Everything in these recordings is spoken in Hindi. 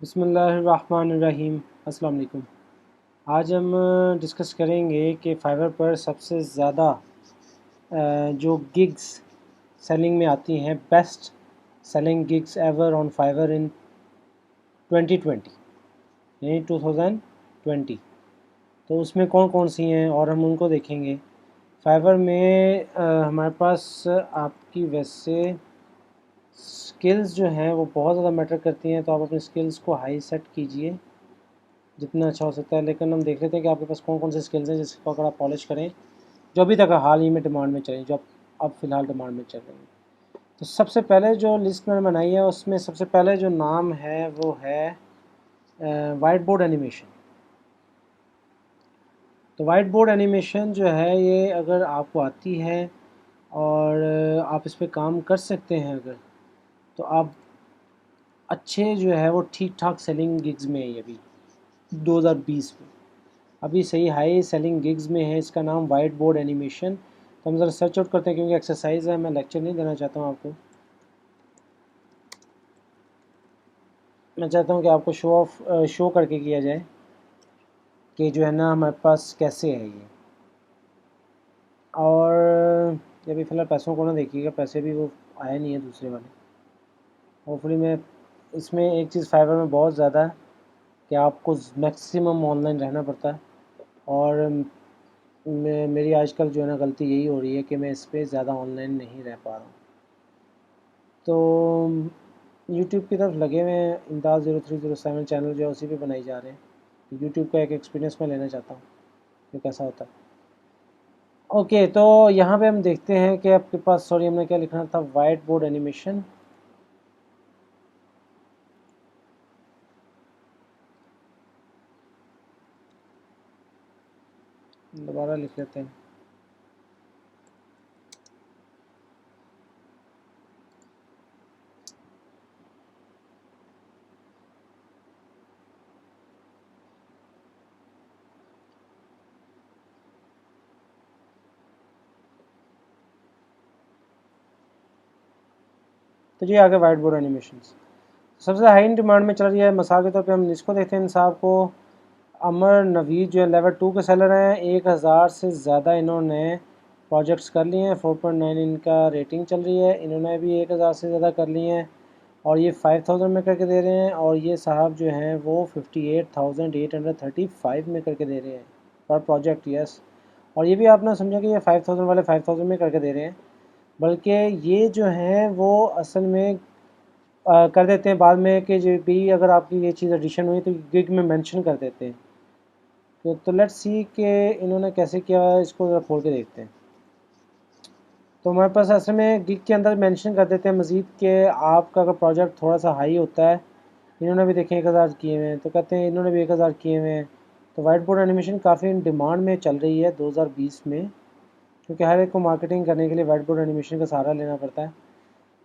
बिस्मिल्लाहिर्रहमानिर्रहीम। अस्सलाम वालेकुम। आज हम डिस्कस करेंगे कि फाइवर पर सबसे ज़्यादा जो गिग्स सेलिंग में आती हैं, best selling gigs ever on Fiverr in 2020 यानी 2020, तो उसमें कौन कौन सी हैं और हम उनको देखेंगे। फाइवर में हमारे पास आपकी वैसे स्किल्स जो हैं वो बहुत ज़्यादा मैटर करती हैं, तो आप अपनी स्किल्स को हाई सेट कीजिए जितना अच्छा हो सकता है। लेकिन हम देख लेते हैं कि आपके पास कौन कौन से स्किल्स हैं जिसको अगर आप पॉलिश करें, जो अभी तक हाल ही में डिमांड में चले, जो अब फ़िलहाल डिमांड में चल रही हैं। तो सबसे पहले जो लिस्ट मैंने बनाई है उसमें सबसे पहले जो नाम है वो है वाइट बोर्ड एनिमेशन। तो वाइट बोर्ड एनिमेशन जो है ये अगर आपको आती है और आप इस पर काम कर सकते हैं अगर, तो आप अच्छे जो है वो ठीक ठाक सेलिंग गिग्स में है ये अभी 2020 में, अभी सही हाई सेलिंग गिग्स में है। इसका नाम वाइट बोर्ड एनिमेशन। तो हम ज़रा सर्च आउट करते हैं क्योंकि एक्सरसाइज है, मैं लेक्चर नहीं देना चाहता हूँ आपको। मैं चाहता हूँ कि आपको शो करके किया जाए कि जो है ना हमारे पास कैसे है ये। और ये भी फ़िलहाल पैसों को ना देखिएगा, पैसे भी वो आए नहीं है दूसरे वाले। होपफुली मैं इसमें एक चीज़ फाइवर में बहुत ज़्यादा है कि आपको मैक्सिमम ऑनलाइन रहना पड़ता है, और मेरी आजकल जो है ना गलती यही हो रही है कि मैं इस पर ज़्यादा ऑनलाइन नहीं रह पा रहा हूँ। तो यूट्यूब की तरफ लगे हुए हैं, इम्ताज़ 0307 चैनल जो है उसी पे बनाई जा रहे हैं। यूट्यूब का एक एक्सपीरियंस मैं लेना चाहता हूँ कि कैसा होता है। ओके, तो यहाँ पे हम देखते हैं कि आपके पास, सॉरी हमने क्या लिखना था, वाइट बोर्ड एनिमेशन। दोबारा लिख लेते हैं। तो जी आगे वाइट बोर्ड एनिमेशन सबसे हाई डिमांड में चल रही है। मिसाल के तौर पे हम इसको देखते हैं, इन साहब को अमर नवीद जो है लेवल 2 के सेलर हैं, 1000 से ज़्यादा इन्होंने प्रोजेक्ट्स कर लिए हैं, 4.9 इनका रेटिंग चल रही है, इन्होंने भी 1000 से ज़्यादा कर लिए हैं और ये 5000 में करके दे रहे हैं। और ये साहब जो हैं वो 58,835 में करके दे रहे हैं पर प्रोजेक्ट, यस। और ये भी आप ना समझें कि ये 5000 वाले 5000 में करके दे रहे हैं, बल्कि ये जो हैं वो असल में कर देते हैं बाद में कि जो भी अगर आपकी ये चीज़ एडिशन हुई तो गिग में मेंशन कर देते हैं। तो लेट्स सी कि इन्होंने कैसे किया, इसको ज़रा खोल के देखते हैं। तो हमारे पास असल में गिग के अंदर मेंशन कर देते हैं मज़ीद कि आपका अगर प्रोजेक्ट थोड़ा सा हाई होता है, इन्होंने भी देखें 1000 किए हुए हैं, तो कहते हैं इन्होंने भी 1000 किए हुए हैं। तो वाइट बोर्ड एनिमेशन काफ़ी डिमांड में चल रही है 2020 में, क्योंकि हर एक को मार्केटिंग करने के लिए वाइट बोर्ड एनिमेशन का सहारा लेना पड़ता है।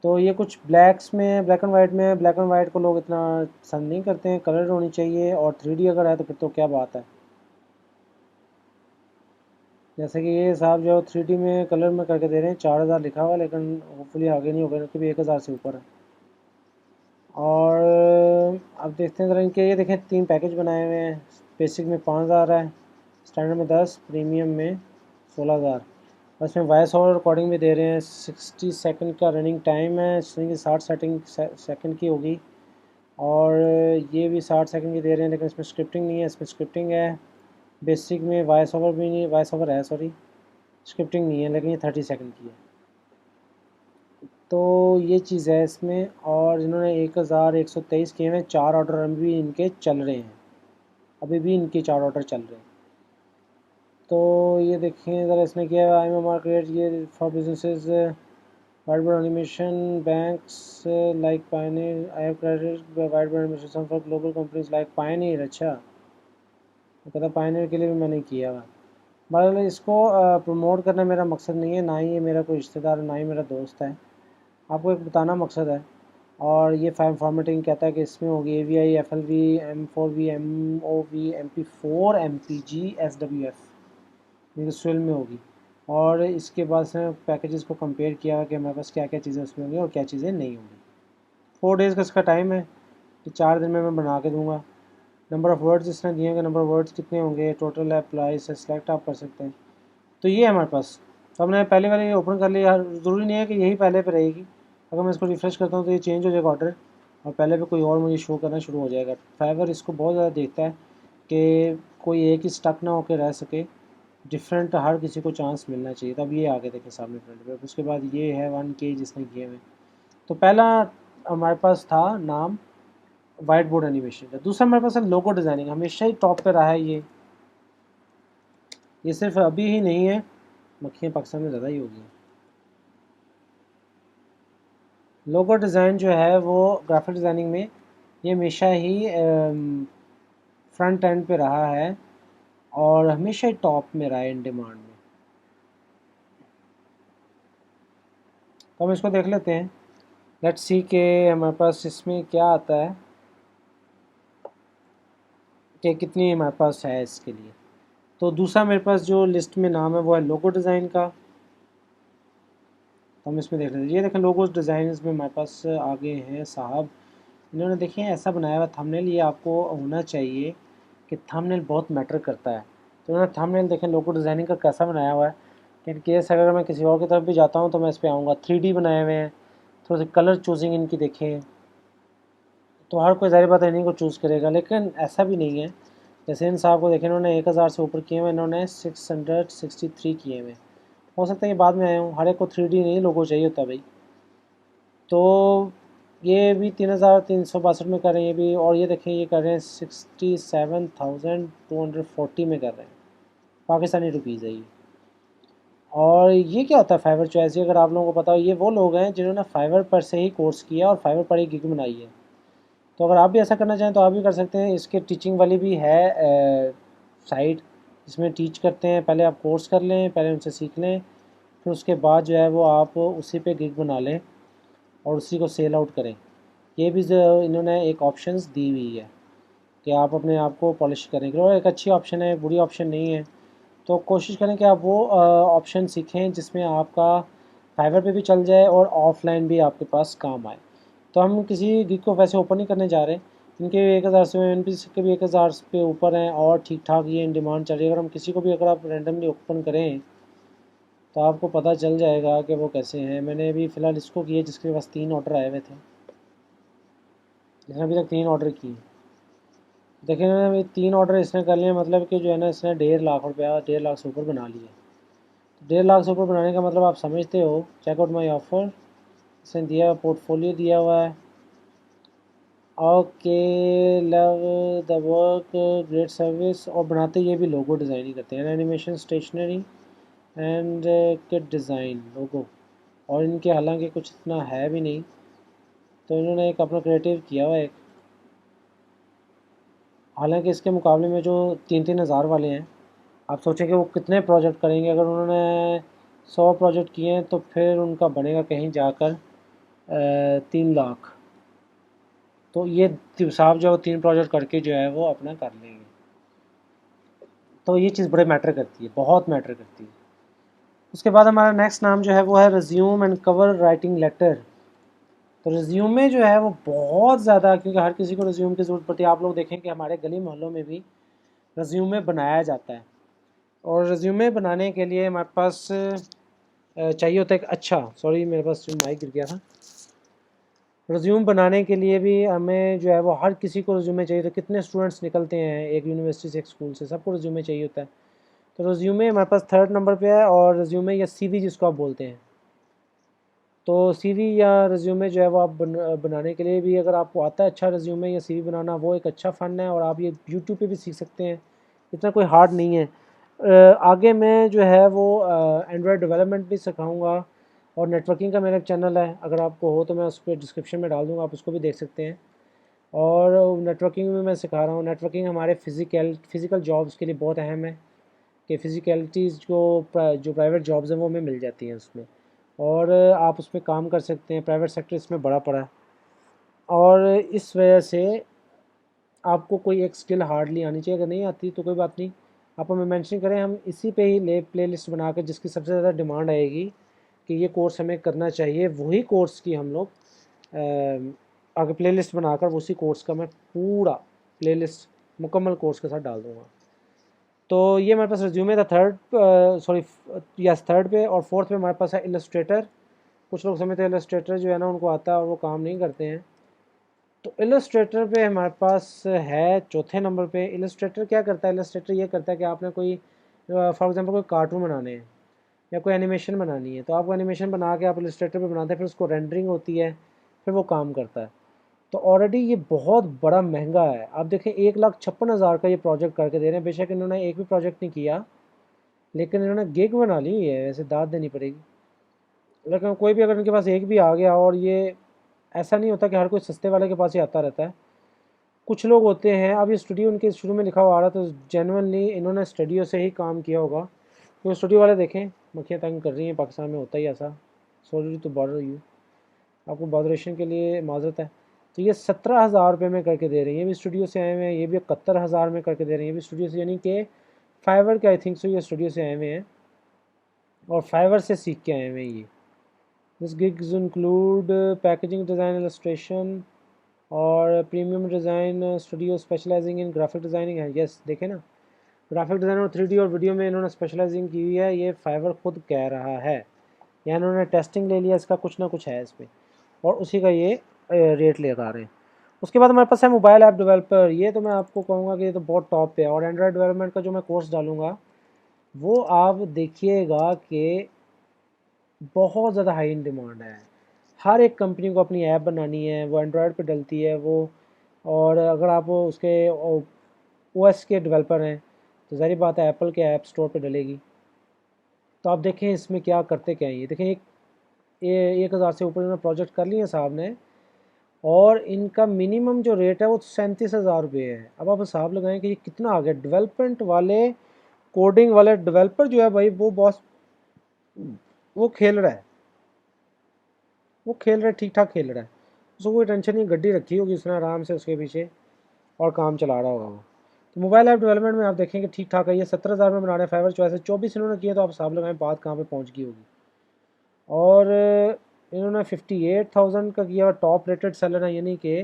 तो ये कुछ ब्लैक्स में, ब्लैक एंड वाइट में, ब्लैक एंड वाइट को लोग इतना पसंद नहीं करते हैं, कलर होनी चाहिए, और 3D अगर है तो फिर तो क्या बात है। जैसे कि ये साहब जो 3D में कलर में करके दे रहे हैं, 4000 लिखा हुआ है, लेकिन होपफुली आगे नहीं होगा क्योंकि भी 1000 से ऊपर है। और अब देखते हैं ज़रा इनके, ये देखें 3 पैकेज बनाए हुए हैं। बेसिक में 5000 है, स्टैंडर्ड में 10, प्रीमियम में 16000। उसमें वॉइस ओवर रिकॉर्डिंग भी दे रहे हैं, 60 सेकंड का रनिंग टाइम है, इसमें 60 सेकंड की होगी। और ये भी 60 सेकंड की दे रहे हैं, लेकिन इसमें स्क्रिप्टिंग नहीं है, इसमें स्क्रिप्टिंग है। बेसिक में वॉइस ओवर भी नहीं, वॉइस ओवर है सॉरी, स्क्रिप्टिंग नहीं है, लेकिन ये 30 सेकंड की है। तो ये चीज़ है इसमें। और इन्होंने 1123 किए हुए, 4 ऑर्डर अभी भी इनके चल रहे हैं, अभी भी इनके 4 ऑर्डर चल रहे हैं। तो ये देखिए ज़रा इसमें क्या है, आई एम मार्केट, ये for businesses, white board animation, banks like Pioneer, I have credit white board animation for global companies like Pioneer. अच्छा, तो कहता पायनियर के लिए भी मैंने किया हुआ। बहरहाल इसको प्रमोट करना मेरा मकसद नहीं है, ना ही ये मेरा कोई रिश्तेदार है, ना ही मेरा दोस्त है, आपको एक बताना मकसद है। और ये फाइल फॉर्मेटिंग कहता है कि इसमें होगी AVI, FLV, M4V, MOV, MP4, MPG, SWF, industrial में होगी। और इसके बाद से पैकेजेस को कंपेयर किया कि हमारे पास क्या क्या चीज़ें उसमें होंगी और क्या चीज़ें नहीं होंगी। 4 डेज़ का इसका टाइम है, कि 4 दिन में मैं बना के दूँगा। नंबर ऑफ़ वर्ड्स इसने दिए हैं कि नंबर ऑफ़ वर्ड्स कितने होंगे, टोटल अप्लाई से सिलेक्ट आप कर सकते हैं। तो ये है हमारे पास। तो हमने पहले वाले ओपन कर लिया, ज़रूरी नहीं है कि यही पहले पे रहेगी। अगर मैं इसको रिफ़्रेश करता हूँ तो ये चेंज हो जाएगा ऑर्डर और पहले पे कोई और मुझे शो करना शुरू हो जाएगा। फाइवर इसको बहुत ज़्यादा देखता है कि कोई एक ही स्टक ना होकर रह सके, डिफरेंट हर किसी को चांस मिलना चाहिए। तब ये आगे देखें सामने फ्रंट पे। उसके बाद ये है 1K जिसने किए हुए। तो पहला हमारे पास था नाम वाइट बोर्ड एनिमेशन का। दूसरा हमारे पास है लोगो डिज़ाइनिंग, हमेशा ही टॉप पे रहा है ये सिर्फ अभी ही नहीं है, मक्खियाँ पाकिस्तान में ज़्यादा ही होगी। लोगो डिज़ाइन जो है वो ग्राफिक डिज़ाइनिंग में ये हमेशा ही फ्रंट एंड पे रहा है और हमेशा ही टॉप में रहा है इन डिमांड में। तो हम इसको देख लेते हैं। लेट्स सी के हमारे पास इसमें क्या आता है कि कितनी हमारे पास है इसके लिए। तो दूसरा मेरे पास जो लिस्ट में नाम है वो है लोगो डिज़ाइन का। तो हम इसमें देख लेते हैं। ये देखें लोगो डिज़ाइन में हमारे पास आगे हैं साहब। इन्होंने देखिए ऐसा बनाया हुआ थंबनेल, ये आपको होना चाहिए कि थंबनेल बहुत मैटर करता है। तो उन्होंने थंबनेल देखें लोगो डिज़ाइनिंग का कैसा बनाया हुआ है कि इन केस अगर मैं किसी और की तरफ भी जाता हूँ तो मैं इस पर आऊँगा। 3D बनाए हुए हैं, थोड़े से कलर चूजिंग इनकी देखें तो हर कोई ज़ाहिर बात है इन्हीं को चूज़ करेगा, लेकिन ऐसा भी नहीं है। जैसे इन साहब को देखें, इन्होंने 1000 से ऊपर किए हुए, इन्होंने 663 किए हुए। हो सकता है ये बाद में आए हूँ, हर एक को 3D नहीं लोगो चाहिए होता भाई। तो ये भी 3362 में कर रहे हैं ये भी, और ये देखें ये कर रहे हैं 67,240 में कर रहे हैं, पाकिस्तानी रुपीज़ है ये। और ये क्या होता है फाइवर चॉइस, अगर आप लोगों को पता हो, ये वो लोग हैं जिन्होंने फाइवर पर से ही कोर्स किया और फाइवर पर ही गिग बनाई है। तो अगर आप भी ऐसा करना चाहें तो आप भी कर सकते हैं। इसके टीचिंग वाली भी है साइट, जिसमें टीच करते हैं। पहले आप कोर्स कर लें, पहले उनसे सीख लें, फिर उसके बाद जो है वो आप उसी पे गिग बना लें और उसी को सेल आउट करें। ये भी इन्होंने एक ऑप्शंस दी हुई है कि आप अपने आप को पॉलिश करें, और एक अच्छी ऑप्शन है, बुरी ऑप्शन नहीं है। तो कोशिश करें कि आप वो ऑप्शन सीखें जिसमें आपका फाइवर पे भी चल जाए और ऑफलाइन भी आपके पास काम आए। तो हम किसी गिग को वैसे ओपन नहीं करने जा रहे। इनके 1000 से एन के भी 1000 पे ऊपर हैं और ठीक ठाक ये इन डिमांड चल रही है। अगर हम किसी को भी अगर आप रैंडमली ओपन करें तो आपको पता चल जाएगा कि वो कैसे हैं। मैंने अभी फ़िलहाल इसको किए जिसके पास 3 ऑर्डर आए हुए थे, इसने अभी तक 3 ऑर्डर किए। देखिए ना अभी 3 ऑर्डर इसने कर लिए, मतलब कि जो है ना इसने 1.5 लाख रुपया, 1.5 लाख से ऊपर बना लिए। 1.5 लाख से ऊपर बनाने का मतलब आप समझते हो। चेकआउट माई ऑफ़र इसने दिया, पोर्टफोलियो दिया हुआ है। Okay, love the work, great service, और बनाते ये भी लोगो डिज़ाइन ही करते हैं। Animation, stationery and kit design logo. और इनके हालांकि कुछ इतना है भी नहीं, तो इन्होंने एक अपना क्रिएटिव किया हुआ है। हालांकि इसके मुकाबले में जो 3-3 हज़ार वाले हैं, आप सोचें कि वो कितने प्रोजेक्ट करेंगे। अगर उन्होंने 100 प्रोजेक्ट किए हैं तो फिर उनका बनेगा कहीं जाकर 3 लाख। तो ये साहब जो 3 प्रोजेक्ट करके जो है वो अपना कर लेंगे। तो ये चीज़ बड़े मैटर करती है, बहुत मैटर करती है। उसके बाद हमारा नेक्स्ट नाम जो है वो है resume and cover writing letter. तो रिज्यूमे जो है वो बहुत ज़्यादा, क्योंकि हर किसी को रिज्यूम की ज़रूरत पड़ती है। आप लोग देखें कि हमारे गली मोहल्लों में भी रिज्यूमे बनाया जाता है, और रिज्यूमे बनाने के लिए हमारे पास चाहिए होता है एक अच्छा, सॉरी मेरे पास जो माइक गिर गया था। रिज्यूम बनाने के लिए भी हमें जो है वो हर किसी को रिज्यूमे चाहिए। तो कितने स्टूडेंट्स निकलते हैं एक यूनिवर्सिटी से, एक स्कूल से, सबको रिज्यूमे चाहिए होता है। तो रिज्यूमे हमारे पास 3rd नंबर पे है, और रिज्यूमे या सीवी जिसको आप बोलते हैं। तो सीवी या रिज्यूमे जो है वो आप बनाने के लिए भी, अगर आपको आता है अच्छा रिज्यूमे या सीवी बनाना, वो एक अच्छा फ़न है और आप ये यूट्यूब पे भी सीख सकते हैं, इतना कोई हार्ड नहीं है। आगे मैं जो है वो एंड्रॉयड डेवलपमेंट भी सिखाऊंगा, और नेटवर्किंग का मेरा एक चैनल है, अगर आपको हो तो मैं उस पर डिस्क्रिप्शन में डाल दूँगा, आप उसको भी देख सकते हैं। और नेटवर्किंग में मैं सिखा रहा हूँ। नेटवर्किंग हमारे फिज़िकल जॉब्स के लिए बहुत अहम है कि फ़िज़िकलिटीज़ जो प्राइवेट जॉब्स हैं वो हमें मिल जाती हैं उसमें, और आप उसमें काम कर सकते हैं। प्राइवेट सेक्टर इसमें बड़ा पड़ा है, और इस वजह से आपको कोई एक स्किल हार्डली आनी चाहिए। अगर नहीं आती तो कोई बात नहीं, आप हमें मेंशन करें, हम इसी पे ही प्लेलिस्ट बना कर, जिसकी सबसे ज़्यादा डिमांड आएगी कि ये कोर्स हमें करना चाहिए, वही कोर्स की हम लोग आगे प्लेलिस्ट बनाकर उसी कोर्स का मैं पूरा प्लेलिस्ट मुकम्मल कोर्स के साथ डाल दूँगा। तो ये हमारे पास रिज्यूमे था थर्ड पे, और फोर्थ पे हमारे पास है इलस्ट्रेटर। कुछ लोग समझते हैं इलस्ट्रेटर जो है ना उनको आता है और वो काम नहीं करते हैं। तो इलस्ट्रेटर पे हमारे पास है चौथे नंबर पे। इलस्ट्रेटर क्या करता है? इलस्ट्रेटर ये करता है कि आपने कोई फॉर एग्जांपल कोई कार्टून बनाने हैं या कोई एनिमेशन बनानी है, तो आप वो एनिमेशन बना के आप इलस्ट्रेटर पे बनाते हैं, फिर उसको रेंडरिंग होती है, फिर वो काम करता है। तो ऑलरेडी ये बहुत बड़ा महंगा है। आप देखें 1,56,000 का ये प्रोजेक्ट करके दे रहे हैं। बेशक इन्होंने एक भी प्रोजेक्ट नहीं किया, लेकिन इन्होंने गिग बना ली है, वैसे दाद देनी पड़ेगी। लेकिन कोई भी अगर इनके पास एक भी आ गया, और ये ऐसा नहीं होता कि हर कोई सस्ते वाले के पास ही आता रहता है, कुछ लोग होते हैं। अब ये स्टूडियो उनके शुरू में लिखा हुआ आ रहा, तो जेनुअनली इन्होंने स्टूडियो से ही काम किया होगा। तो स्टूडियो वाले देखें मक्खियाँ तंग कर रही हैं, पाकिस्तान में होता ही ऐसा। सॉरी टू बॉदर यू, आपको बॉदरेशन के लिए माजरत है। तो ये 17,000 रुपये में करके दे रही है, ये भी स्टूडियो से आए हुए हैं। ये भी 71,000 में करके दे रही है, ये भी स्टूडियो से, यानी कि फाइवर के आई थिंक सो ये स्टूडियो से आए हुए हैं और फाइवर से सीख के आए हुए हैं ये। This gigs include packaging design, illustration और premium design studio specialising in graphic designing है। यस, देखें ना, ग्राफिक डिज़ाइन और 3D और वीडियो में इन्होंने स्पेशलाइजिंग की हुई है, ये फाइवर खुद कह रहा है। या इन्होंने टेस्टिंग ले लिया, इसका कुछ ना कुछ है इस पर, और उसी का ये रेट लगा रहे हैं। उसके बाद हमारे पास है मोबाइल ऐप डेवलपर। ये तो मैं आपको कहूँगा कि ये तो बहुत टॉप पे है। और एंड्रॉयड डेवलपमेंट का जो मैं कोर्स डालूँगा वो आप देखिएगा कि बहुत ज़्यादा हाई इन डिमांड है। हर एक कंपनी को अपनी ऐप बनानी है, वो एंड्रॉयड पे डलती है वो। और अगर आप उसके ओएस के डेवलपर हैं तो ज़ाहिर बात है एप्पल के ऐप स्टोर पे डलेगी। तो आप देखें इसमें क्या करते क्या हैं। ये देखें, ये 1,000 से ऊपर इन्होंने प्रोजेक्ट कर लिए साहब ने, और इनका मिनिमम जो रेट है वो 37,000 रुपये है। अब आप हिसाब लगाएं कि ये कितना आ गया। डेवलपमेंट वाले, कोडिंग वाले डेवलपर जो है भाई, वो बॉस वो खेल रहा है, वो खेल रहा है, ठीक ठाक खेल रहा है। उसको कोई टेंशन नहीं, गड्डी रखी होगी उसने आराम से उसके पीछे और काम चला रहा होगा वो। तो मोबाइल ऐप डेवलपमेंट में आप देखेंगे ठीक ठाक है। ये 17,000 में बना रहे हैं, फाइवर चॉइस है 24 इन्होंने किए, तो आप हिसाब लगाएं बात कहाँ पे पहुँच गई होगी। और इन्होंने 58,000 का किया, टॉप रेटेड सेलर है, यानी कि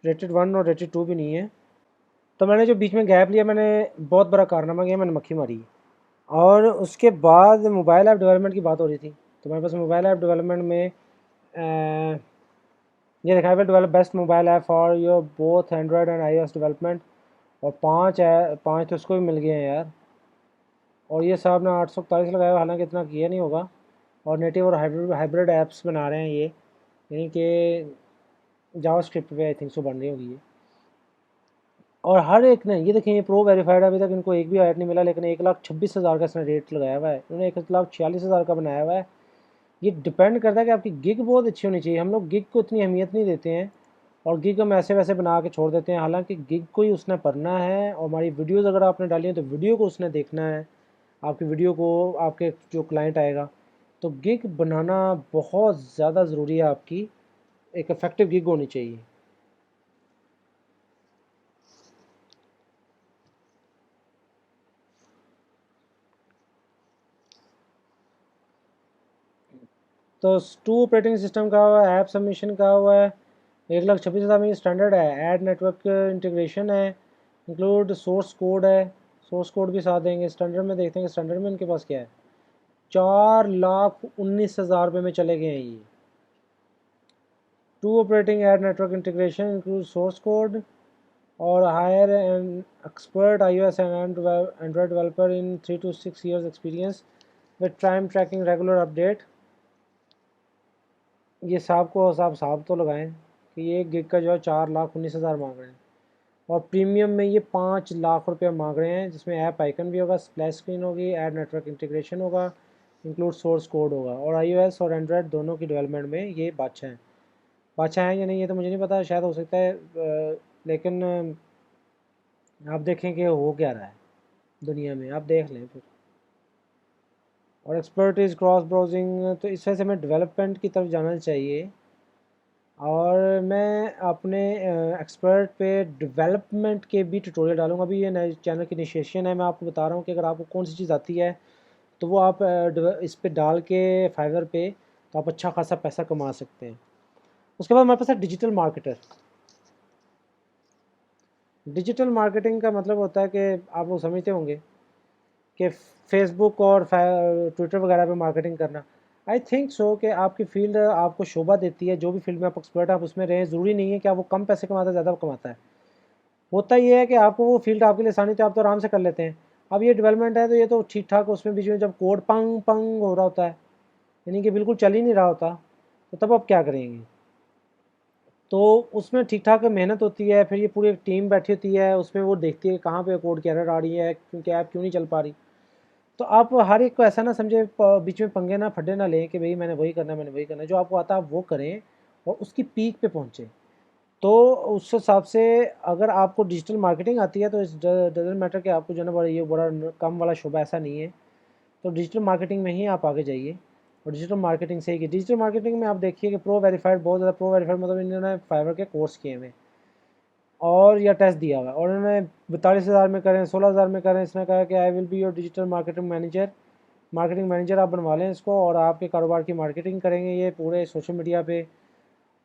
रेटेड 1 और रेटेड 2 भी नहीं है। तो मैंने जो बीच में गैप लिया, मैंने बहुत बड़ा कारनामा किया, मैंने मक्खी मारी। और उसके बाद मोबाइल ऐप डेवलपमेंट की बात हो रही थी, तो मेरे पास मोबाइल ऐप डेवलपमेंट में ये देखा है, develop best mobile app for your both Android and iOS development. और 5 है, 5 तो उसको भी मिल गए हैं यार। और ये साहब ने 841 लगाया, हालांकि इतना किया नहीं होगा। और नेटिव और हाइब्रिड ऐप्स बना रहे हैं ये, यानी कि जावास्क्रिप्ट पे आई थिंक सो बन रही होगी ये। और हर एक ने, ये देखें, ये प्रो वेरीफाइड है, अभी तक इनको एक भी ऐड नहीं मिला, लेकिन 1,26,000 का इसने रेट लगाया हुआ है। इन्होंने 1,46,000 का बनाया हुआ है। ये डिपेंड करता है कि आपकी गिग बहुत अच्छी होनी चाहिए। हम लोग गिग को इतनी अहमियत नहीं देते हैं, और गिग हम ऐसे वैसे बना के छोड़ देते हैं। हालांकि गिग को ही उसने पढ़ना है, और हमारी वीडियोज़ अगर आपने डाली है तो वीडियो को उसने देखना है, आपकी वीडियो को, आपके जो क्लाइंट आएगा। तो गिग बनाना बहुत ज़्यादा ज़रूरी है, आपकी एक इफ़ेक्टिव गिग होनी चाहिए। तो 2 ऑपरेटिंग सिस्टम का हुआ है, ऐप सबमिशन का हुआ है, 1,26,000 में स्टैंडर्ड है। ऐड नेटवर्क इंटीग्रेशन है, इंक्लूड सोर्स कोड है, सोर्स कोड भी साथ देंगे। स्टैंडर्ड में देखते हैं कि स्टैंडर्ड में इनके पास क्या है। 4,19,000 रुपये में चले गए हैं ये। 2 operating ad network integration include source code, और hire an expert iOS and Android developer in 3 to 6 years experience with time tracking regular update. ये साहब तो लगाएं कि ये गिग का जो है 4,19,000 मांग रहे हैं, और प्रीमियम में ये 5,00,000 रुपये मांग रहे हैं, जिसमें ऐप आइकन भी होगा, स्प्लैश स्क्रीन होगी, ऐड नेटवर्क इंटीग्रेशन होगा, इंक्लूड सोर्स कोड होगा। और iOS और एंड्रॉयड दोनों की डेवलपमेंट में ये बादशाह हैं। बादशाह हैं या नहीं ये तो मुझे नहीं पता, शायद हो सकता है, लेकिन आप देखें कि हो क्या रहा है दुनिया में, आप देख लें फिर। और एक्सपर्टीज क्रॉस ब्राउजिंग, तो इस वजह से हमें डेवलपमेंट की तरफ जाना चाहिए। और मैं अपने एक्सपर्ट पे डेवलपमेंट के भी ट्यूटोरियल डालूंगा। अभी ये नए चैनल की इनिशिएशन है, मैं आपको बता रहा हूँ कि अगर आपको कौन सी चीज़ आती है तो वो आप इस पे डाल के फाइवर पे, तो आप अच्छा खासा पैसा कमा सकते हैं। उसके बाद हमारे पास है डिजिटल मार्केटर। डिजिटल मार्केटिंग का मतलब होता है कि आप लोग समझते होंगे कि फेसबुक और ट्विटर वगैरह पे मार्केटिंग करना। आई थिंक सो कि आपकी फील्ड आपको शोभा देती है, जो भी फील्ड में आप एक्सपर्ट आप उसमें रहें। ज़रूरी नहीं है कि आप वो कम पैसे कमाता है ज़्यादा कमाता है। होता ये है कि आपको वो फील्ड आपके लिए आसानी तो आप तो आराम से कर लेते हैं। अब ये डेवलपमेंट है तो ये तो ठीक ठाक, उसमें बीच में जब कोड पंग पंग हो रहा होता है, यानी कि बिल्कुल चल ही नहीं रहा होता, तो तब आप क्या करेंगे? तो उसमें ठीक ठाक मेहनत होती है, फिर ये पूरी एक टीम बैठी होती है, उसमें वो देखती है कहाँ पे कोड की एरर आ रही है, क्योंकि ऐप क्यों नहीं चल पा रही। तो आप हर एक को ऐसा ना समझे, बीच में पंगे ना फड्डे ना लें कि भाई मैंने वही करना है, मैंने वही करना है। जो आपको आता है आप वो करें और उसकी पीक पे पहुँचे। तो उस हिसाब से अगर आपको डिजिटल मार्केटिंग आती है तो इस डजेंट मैटर कि आपको जो है ना बड़ा ये बड़ा कम वाला शोबा, ऐसा नहीं है। तो डिजिटल मार्केटिंग में ही आप आगे जाइए और डिजिटल मार्केटिंग से ही की। डिजिटल मार्केटिंग में आप देखिए कि प्रो वेरीफाइड, बहुत ज़्यादा प्रो वेरीफाइड, मतलब इन्होंने फाइवर के कोर्स किए हुए और या टेस्ट दिया हुआ है, और उन्होंने 42,000 में करें, 16,000 में करें। इसने कहा कि I will be your digital marketing manager. Marketing manager आप बनवा लें इसको, और आपके कारोबार की मार्केटिंग करेंगे ये पूरे सोशल मीडिया पे।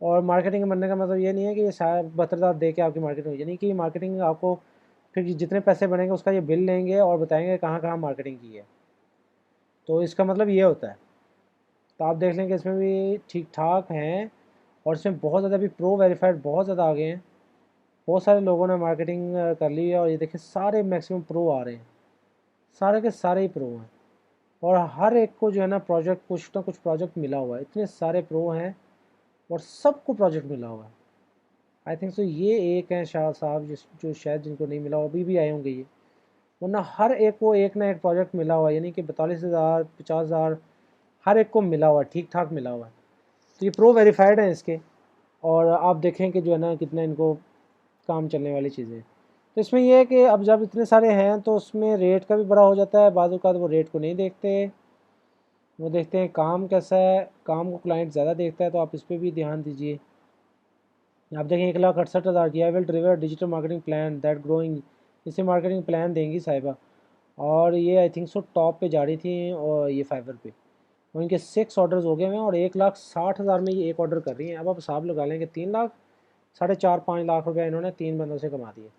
और मार्केटिंग बनने का मतलब ये नहीं है कि ये 72,000 दे के आपकी मार्केटिंग हो, यानी कि मार्केटिंग आपको फिर जितने पैसे बनेंगे उसका ये बिल लेंगे और बताएंगे कहाँ कहाँ मार्केटिंग की है। तो इसका मतलब ये होता है। तो आप देख लें कि इसमें भी ठीक ठाक हैं, और इसमें बहुत ज़्यादा भी प्रो वेरीफाइड बहुत ज़्यादा आ गए हैं। बहुत सारे लोगों ने मार्केटिंग कर ली है, और ये देखिए सारे मैक्सिमम प्रो आ रहे हैं, सारे के सारे ही प्रो हैं। और हर एक को जो है ना प्रोजेक्ट, कुछ ना कुछ प्रोजेक्ट मिला हुआ है, इतने सारे प्रो हैं और सबको प्रोजेक्ट मिला हुआ है। आई थिंक सो ये एक हैं शाह साहब जो शायद जिनको नहीं मिला, अभी भी आए होंगे ये, वरना हर एक को एक ना एक प्रोजेक्ट मिला हुआ है, यानी कि 42,000 50,000 हर एक को मिला हुआ है, ठीक ठाक मिला हुआ है। तो ये प्रो वेरीफाइड हैं इसके, और आप देखें कि जो है ना कितना इनको काम चलने वाली चीज़ें। तो इसमें यह है कि अब जब इतने सारे हैं तो उसमें रेट का भी बड़ा हो जाता है। बाज़ औक़ात वो रेट को नहीं देखते, वो देखते हैं काम कैसा है, काम को क्लाइंट ज़्यादा देखता है, तो आप इस पर भी ध्यान दीजिए। आप देखें 1,68,000 की, I will deliver digital marketing plan that growing. इसे मार्केटिंग प्लान देंगी साहिबा, और ये आई थिंक सो टॉप पे जा रही थी, और ये फाइवर पे, और इनके 6 ऑर्डर्स हो गए हैं, और 1,60,000 में ये एक ऑर्डर कर रही हैं। अब आप हिसाब लगा लें कि 3 लाख, 4.5 5 लाख रुपये इन्होंने 3 बंदों से कमा दिए,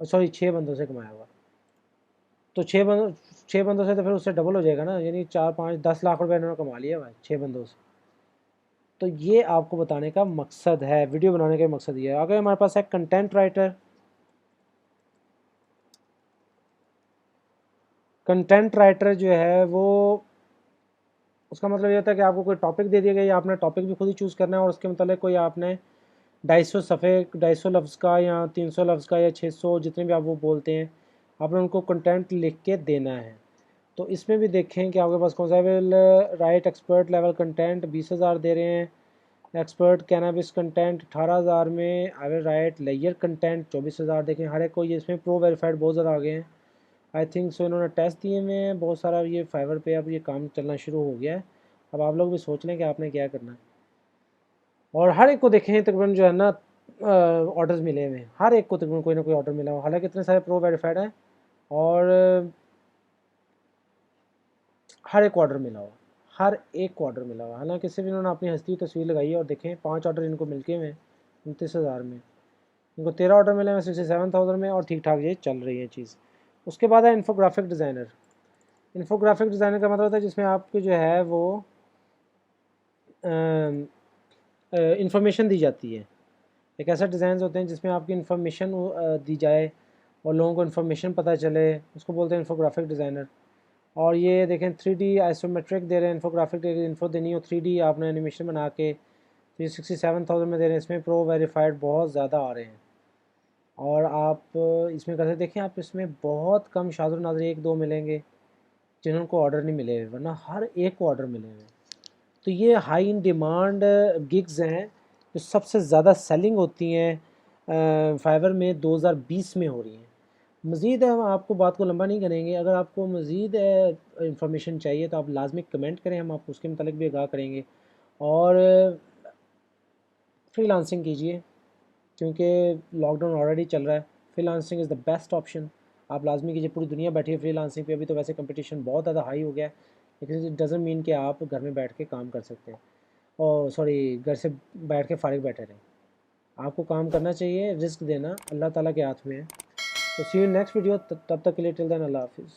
और सॉरी 6 बंदों से कमाया हुआ। तो 6 बंदों से तो फिर उससे डबल हो जाएगा ना, यानी 4 5 10 लाख रुपये इन्होंने कमा लिया भाई 6 बंदों से। तो ये आपको बताने का मकसद है, वीडियो बनाने का मकसद ये है। आगे हमारे पास है कंटेंट राइटर। कंटेंट राइटर जो है वो, उसका मतलब ये होता है कि आपको कोई टॉपिक दे दिया गया, या आपने टॉपिक भी खुद ही चूज़ करना है, और उसके मतलब कोई आपने 250 सफ़े 250 लफ्ज़ का या 300 लफ्ज़ का या 600 जितने भी आप वो बोलते हैं, आपने उनको कंटेंट लिख के देना है। तो इसमें भी देखें कि आपके पास कौन सा will write expert level content 20,000 दे रहे हैं। एक्सपर्ट कैनबिस कंटेंट 18,000 में। I will write layer content 24,000। देखें हर एक को ये इसमें प्रो वेरीफाइड बहुत ज़्यादा आ गए हैं। आई थिंक सो इन्होंने टेस्ट दिए हुए हैं बहुत सारा, ये फाइवर पे अब ये काम चलना शुरू हो गया है। अब आप लोग भी सोच लें कि आपने क्या करना है। और हर एक को देखें तकरीबन जो है ना ऑर्डर्स मिले हुए हैं, हर एक को तकरीबन कोई ना कोई ऑर्डर मिला हुआ, हालांकि इतने सारे प्रो वेरीफाइड हैं, और हर एक ऑर्डर मिला हुआ, हर एक को ऑर्डर मिला हुआ। हालांकि सिर्फ इन्होंने अपनी हंसती हुई तस्वीर लगाई है, और देखें 5 ऑर्डर इनको मिल के हुए 29,000 में। इनको 13 ऑर्डर मिले हैं 67,000 में, और ठीक ठाक ये चल रही है चीज़। उसके बाद है इन्फोग्राफिक डिज़ाइनर। इन्फोग्राफिक डिज़ाइनर का मतलब होता है जिसमें आपकी जो है वो इंफॉर्मेशन दी जाती है। एक ऐसा डिज़ाइन होते हैं जिसमें आपकी इन्फॉर्मेशन दी जाए और लोगों को इन्फॉर्मेशन पता चले, उसको बोलते हैं इन्फोग्राफिक डिज़ाइनर। और ये देखें 3D आइसोमेट्रिक दे रहे हैं इन्फोग्राफिक, इन्फो देनी हो 3D आपने एनिमेशन बना के, तो ये 67,000 में दे रहे हैं। इसमें प्रो वेरीफाइड बहुत ज़्यादा आ रहे हैं, और आप इसमें कैसे देखें, आप इसमें बहुत कम शाज़ नाज़र 1 2 मिलेंगे जिनको ऑर्डर नहीं मिले हुए, वरना हर एक को ऑर्डर मिले हुए। तो ये हाई इन डिमांड गिग्स हैं जो सबसे ज़्यादा सेलिंग होती हैं फाइवर में, 2020 में हो रही हैं। मज़ीद हम आपको बात को लंबा नहीं करेंगे, अगर आपको मज़ीद इंफॉर्मेशन चाहिए तो आप लाजमी कमेंट करें, हम आपको उसके मतलब भी आगाह करेंगे। और फ्रीलांसिंग कीजिए, क्योंकि लॉकडाउन ऑलरेडी चल रहा है। Freelancing is the best option, आप लाजमी कीजिए। पूरी दुनिया बैठी है फ्रीलांसिंग पे, अभी तो वैसे कंपटीशन बहुत ज़्यादा हाई हो गया है, लेकिन इट डज़ंट मीन कि आप घर में बैठ के काम कर सकते हैं। और सॉरी घर से बैठ के फारिग बैठे रहें। आपको काम करना चाहिए, रिस्क देना अल्लाह ताला के हाथ में है। तो सी यू नेक्स्ट वीडियो, तब तक के लिए टिल देन अल्लाह हाफिज़।